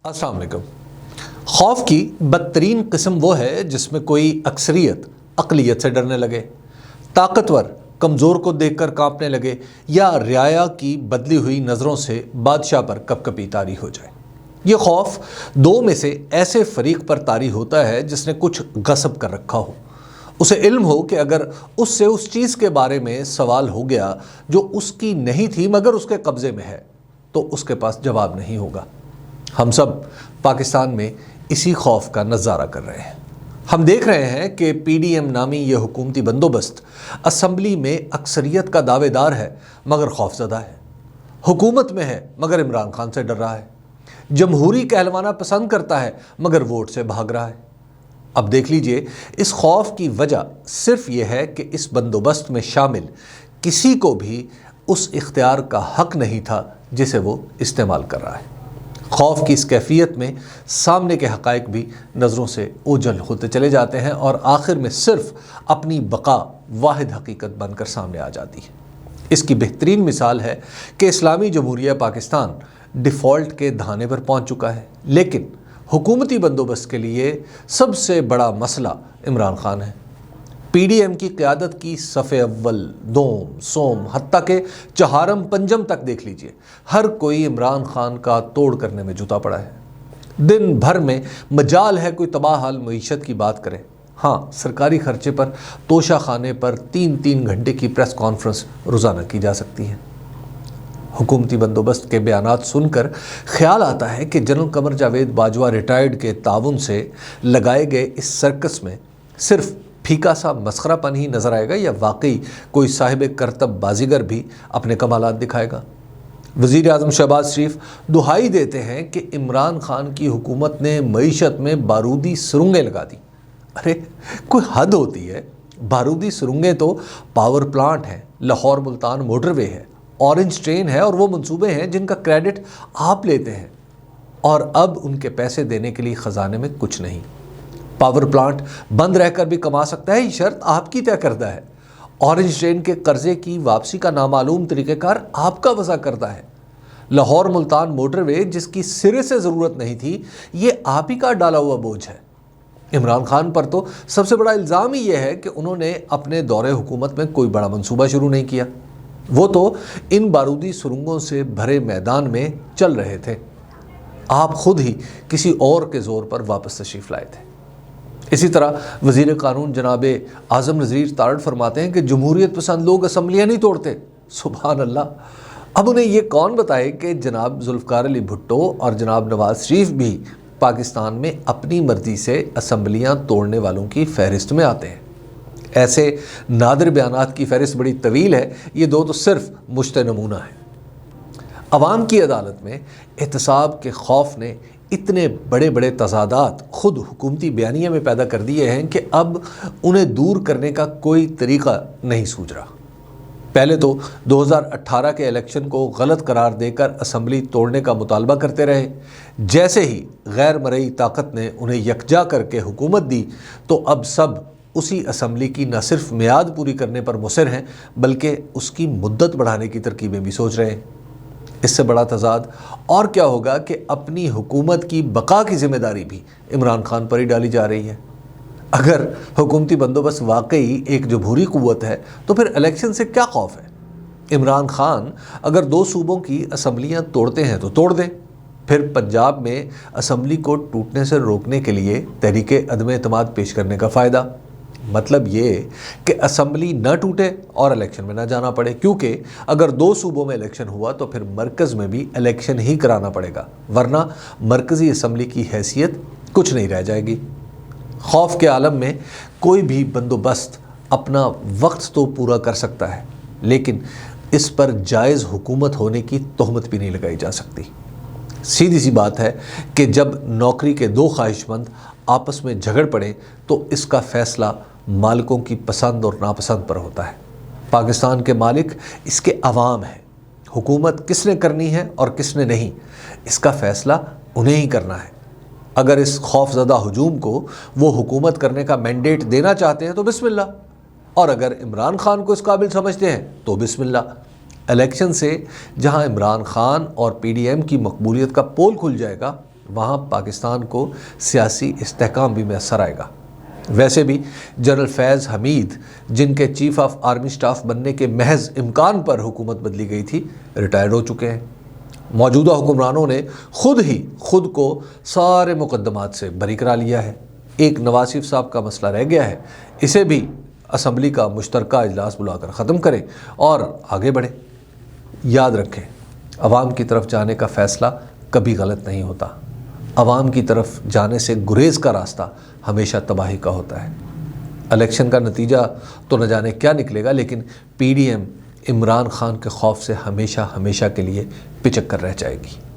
السلام علیکم۔ خوف کی بدترین قسم وہ ہے جس میں کوئی اکثریت اقلیت سے ڈرنے لگے، طاقتور کمزور کو دیکھ کر کانپنے لگے، یا رعایا کی بدلی ہوئی نظروں سے بادشاہ پر کپ کپی طاری ہو جائے۔ یہ خوف دو میں سے ایسے فریق پر طاری ہوتا ہے جس نے کچھ غصب کر رکھا ہو، اسے علم ہو کہ اگر اس سے اس چیز کے بارے میں سوال ہو گیا جو اس کی نہیں تھی مگر اس کے قبضے میں ہے تو اس کے پاس جواب نہیں ہوگا۔ ہم سب پاکستان میں اسی خوف کا نظارہ کر رہے ہیں۔ ہم دیکھ رہے ہیں کہ پی ڈی ایم نامی یہ حکومتی بندوبست اسمبلی میں اکثریت کا دعوے دار ہے مگر خوف زدہ ہے، حکومت میں ہے مگر عمران خان سے ڈر رہا ہے، جمہوری کہلوانا پسند کرتا ہے مگر ووٹ سے بھاگ رہا ہے۔ اب دیکھ لیجئے، اس خوف کی وجہ صرف یہ ہے کہ اس بندوبست میں شامل کسی کو بھی اس اختیار کا حق نہیں تھا جسے وہ استعمال کر رہا ہے۔ خوف کی اس کیفیت میں سامنے کے حقائق بھی نظروں سے اوجھل ہوتے چلے جاتے ہیں اور آخر میں صرف اپنی بقا واحد حقیقت بن کر سامنے آ جاتی ہے۔ اس کی بہترین مثال ہے کہ اسلامی جمہوریہ پاکستان ڈیفالٹ کے دھانے پر پہنچ چکا ہے، لیکن حکومتی بندوبست کے لیے سب سے بڑا مسئلہ عمران خان ہے۔ پی ڈی ایم کی قیادت کی صف اول، دوم، سوم، حتیٰ کہ چہارم پنجم تک دیکھ لیجئے، ہر کوئی عمران خان کا توڑ کرنے میں جتا پڑا ہے۔ دن بھر میں مجال ہے کوئی تباہ حال معیشت کی بات کرے، ہاں سرکاری خرچے پر توشہ خانے پر 3 گھنٹے کی پریس کانفرنس روزانہ کی جا سکتی ہے۔ حکومتی بندوبست کے بیانات سن کر خیال آتا ہے کہ جنرل قمر جاوید باجوہ ریٹائرڈ کے تعاون سے لگائے گئے اس سرکس میں صرف پھیکا سا مسخرہ پن ہی نظر آئے گا یا واقعی کوئی صاحب کرتب بازیگر بھی اپنے کمالات دکھائے گا۔ وزیر اعظم شہباز شریف دہائی دیتے ہیں کہ عمران خان کی حکومت نے معیشت میں بارودی سرنگیں لگا دی۔ ارے کوئی حد ہوتی ہے، بارودی سرنگیں تو پاور پلانٹ ہیں، لاہور ملتان موٹر وے ہے، اورنج ٹرین ہے، اور وہ منصوبے ہیں جن کا کریڈٹ آپ لیتے ہیں، اور اب ان کے پیسے دینے کے لیے خزانے میں کچھ نہیں۔ پاور پلانٹ بند رہ کر بھی کما سکتا ہے، یہ شرط آپ کی طے کردہ ہے۔ اورنج ٹرین کے قرضے کی واپسی کا نامعلوم طریقہ کار آپ کا وضع کردہ ہے۔ لاہور ملتان موٹر وے جس کی سرے سے ضرورت نہیں تھی، یہ آپ ہی کا ڈالا ہوا بوجھ ہے۔ عمران خان پر تو سب سے بڑا الزام ہی یہ ہے کہ انہوں نے اپنے دور حکومت میں کوئی بڑا منصوبہ شروع نہیں کیا، وہ تو ان بارودی سرنگوں سے بھرے میدان میں چل رہے تھے، آپ خود ہی کسی اور کے زور پر واپس تشریف لائے تھے۔ اسی طرح وزیر قانون جناب اعظم نذیر تارڑ فرماتے ہیں کہ جمہوریت پسند لوگ اسمبلیاں نہیں توڑتے۔ سبحان اللہ! اب انہیں یہ کون بتائے کہ جناب ذوالفقار علی بھٹو اور جناب نواز شریف بھی پاکستان میں اپنی مرضی سے اسمبلیاں توڑنے والوں کی فہرست میں آتے ہیں۔ ایسے نادر بیانات کی فہرست بڑی طویل ہے، یہ دو تو صرف مشت نمونہ ہیں۔ عوام کی عدالت میں احتساب کے خوف نے اتنے بڑے بڑے تضادات خود حکومتی بیانیے میں پیدا کر دیے ہیں کہ اب انہیں دور کرنے کا کوئی طریقہ نہیں سوچ رہا۔ پہلے تو 2018 کے الیکشن کو غلط قرار دے کر اسمبلی توڑنے کا مطالبہ کرتے رہے، جیسے ہی غیر مرئی طاقت نے انہیں یکجا کر کے حکومت دی تو اب سب اسی اسمبلی کی نہ صرف میعاد پوری کرنے پر مصر ہیں بلکہ اس کی مدت بڑھانے کی ترکیبیں بھی سوچ رہے ہیں۔ اس سے بڑا تضاد اور کیا ہوگا کہ اپنی حکومت کی بقا کی ذمہ داری بھی عمران خان پر ہی ڈالی جا رہی ہے۔ اگر حکومتی بندوبست واقعی ایک جمہوری قوت ہے تو پھر الیکشن سے کیا خوف ہے؟ عمران خان اگر 2 صوبوں کی اسمبلیاں توڑتے ہیں تو توڑ دیں، پھر پنجاب میں اسمبلی کو ٹوٹنے سے روکنے کے لیے تحریک عدم اعتماد پیش کرنے کا فائدہ، مطلب یہ کہ اسمبلی نہ ٹوٹے اور الیکشن میں نہ جانا پڑے، کیونکہ اگر 2 صوبوں میں الیکشن ہوا تو پھر مرکز میں بھی الیکشن ہی کرانا پڑے گا، ورنہ مرکزی اسمبلی کی حیثیت کچھ نہیں رہ جائے گی۔ خوف کے عالم میں کوئی بھی بندوبست اپنا وقت تو پورا کر سکتا ہے، لیکن اس پر جائز حکومت ہونے کی تہمت بھی نہیں لگائی جا سکتی۔ سیدھی سی بات ہے کہ جب نوکری کے 2 خواہش مند آپس میں جھگڑ پڑے تو اس کا فیصلہ مالکوں کی پسند اور ناپسند پر ہوتا ہے۔ پاکستان کے مالک اس کے عوام ہیں، حکومت کس نے کرنی ہے اور کس نے نہیں، اس کا فیصلہ انہیں ہی کرنا ہے۔ اگر اس خوف زدہ ہجوم کو وہ حکومت کرنے کا مینڈیٹ دینا چاہتے ہیں تو بسم اللہ، اور اگر عمران خان کو اس قابل سمجھتے ہیں تو بسم اللہ۔ الیکشن سے جہاں عمران خان اور پی ڈی ایم کی مقبولیت کا پول کھل جائے گا، وہاں پاکستان کو سیاسی استحکام بھی میسر آئے گا۔ ویسے بھی جنرل فیض حمید، جن کے چیف آف آرمی سٹاف بننے کے محض امکان پر حکومت بدلی گئی تھی، ریٹائرڈ ہو چکے ہیں۔ موجودہ حکمرانوں نے خود کو سارے مقدمات سے بری کرا لیا ہے۔ ایک نواز شریف صاحب کا مسئلہ رہ گیا ہے، اسے بھی اسمبلی کا مشترکہ اجلاس بلا کر ختم کریں اور آگے بڑھیں۔ یاد رکھیں، عوام کی طرف جانے کا فیصلہ کبھی غلط نہیں ہوتا۔ عوام کی طرف جانے سے گریز کا راستہ ہمیشہ تباہی کا ہوتا ہے۔ الیکشن کا نتیجہ تو نہ جانے کیا نکلے گا، لیکن P D M Imran Khan کے خوف سے ہمیشہ کے لیے پچک کر رہ جائے گی۔